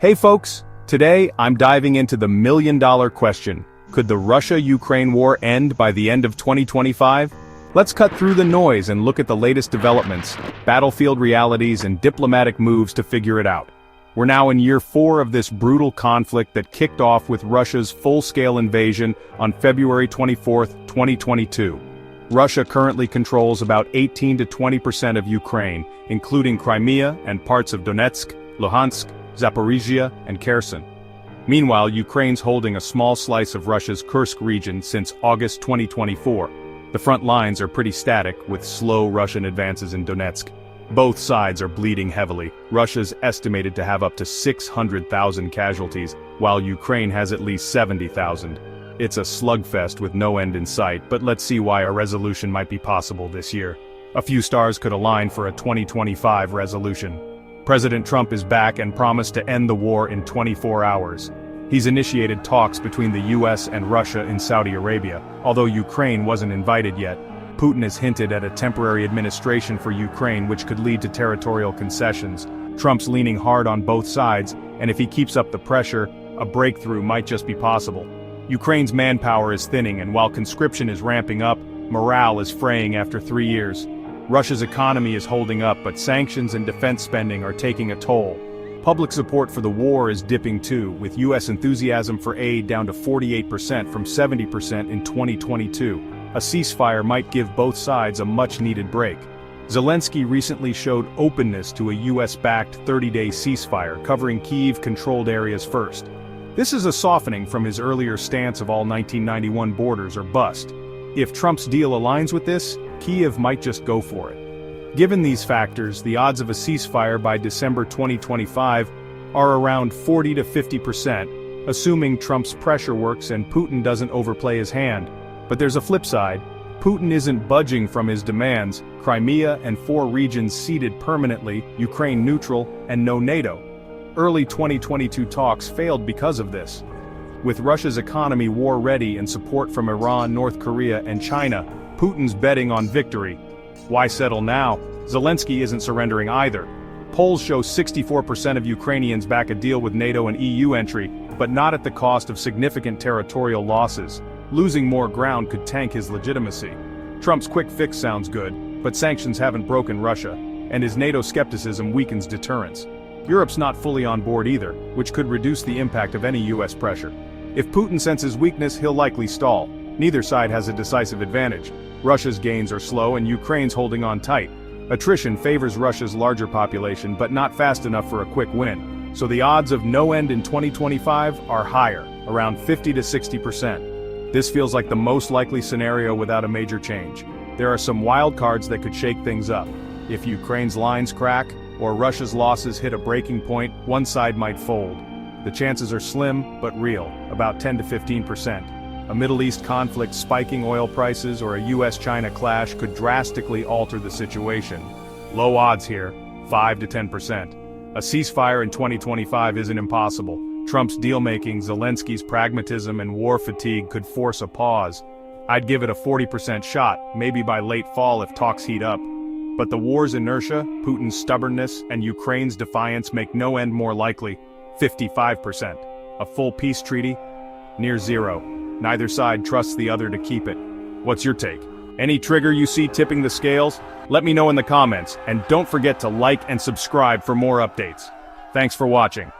Hey folks, today I'm diving into the million-dollar question. Could the Russia-Ukraine war end by the end of 2025? Let's cut through the noise and look at the latest developments, battlefield realities and diplomatic moves to figure it out. We're now in year 4 of this brutal conflict that kicked off with Russia's full-scale invasion on February 24, 2022. Russia currently controls about 18 to 20% of Ukraine, including Crimea and parts of Donetsk, Luhansk, Zaporizhzhia, and Kherson. Meanwhile, Ukraine's holding a small slice of Russia's Kursk region since August 2024. The front lines are pretty static, with slow Russian advances in Donetsk. Both sides are bleeding heavily. Russia's estimated to have up to 600,000 casualties, while Ukraine has at least 70,000. It's a slugfest with no end in sight, but let's see why a resolution might be possible this year. A few stars could align for a 2025 resolution. President Trump is back and promised to end the war in 24 hours. He's initiated talks between the US and Russia in Saudi Arabia, although Ukraine wasn't invited yet. Putin has hinted at a temporary administration for Ukraine which could lead to territorial concessions. Trump's leaning hard on both sides, and if he keeps up the pressure, a breakthrough might just be possible. Ukraine's manpower is thinning, and while conscription is ramping up, morale is fraying after 3 years. Russia's economy is holding up, but sanctions and defense spending are taking a toll. Public support for the war is dipping too, with US enthusiasm for aid down to 48% from 70% in 2022. A ceasefire might give both sides a much-needed break. Zelensky recently showed openness to a US-backed 30-day ceasefire, covering Kyiv-controlled areas first. This is a softening from his earlier stance of all 1991 borders or bust. If Trump's deal aligns with this, Kyiv might just go for it. Given these factors, the odds of a ceasefire by December 2025 are around 40 to 50%, assuming Trump's pressure works and Putin doesn't overplay his hand. But there's a flip side. Putin isn't budging from his demands: Crimea and 4 regions ceded permanently, Ukraine neutral, and no NATO. Early 2022 talks failed because of this. With Russia's economy war-ready and support from Iran, North Korea, and China, Putin's betting on victory. Why settle now? Zelensky isn't surrendering either. Polls show 64% of Ukrainians back a deal with NATO and EU entry, but not at the cost of significant territorial losses. Losing more ground could tank his legitimacy. Trump's quick fix sounds good, but sanctions haven't broken Russia, and his NATO skepticism weakens deterrence. Europe's not fully on board either, which could reduce the impact of any US pressure. If Putin senses weakness, he'll likely stall. Neither side has a decisive advantage. Russia's gains are slow and Ukraine's holding on tight. Attrition favors Russia's larger population, but not fast enough for a quick win. So the odds of no end in 2025 are higher, around 50 to 60%. This feels like the most likely scenario without a major change. There are some wild cards that could shake things up. If Ukraine's lines crack, or Russia's losses hit a breaking point, one side might fold. The chances are slim, but real, about 10 to 15%. A Middle East conflict spiking oil prices or a US-China clash could drastically alter the situation. Low odds here, 5 to 10%. A ceasefire in 2025 isn't impossible. Trump's deal-making, Zelensky's pragmatism, and war fatigue could force a pause. I'd give it a 40% shot, maybe by late fall if talks heat up. But the war's inertia, Putin's stubbornness, and Ukraine's defiance make no end more likely. 55%. A full peace treaty? Near zero. Neither side trusts the other to keep it. What's your take? Any trigger you see tipping the scales? Let me know in the comments, and don't forget to like and subscribe for more updates. Thanks for watching.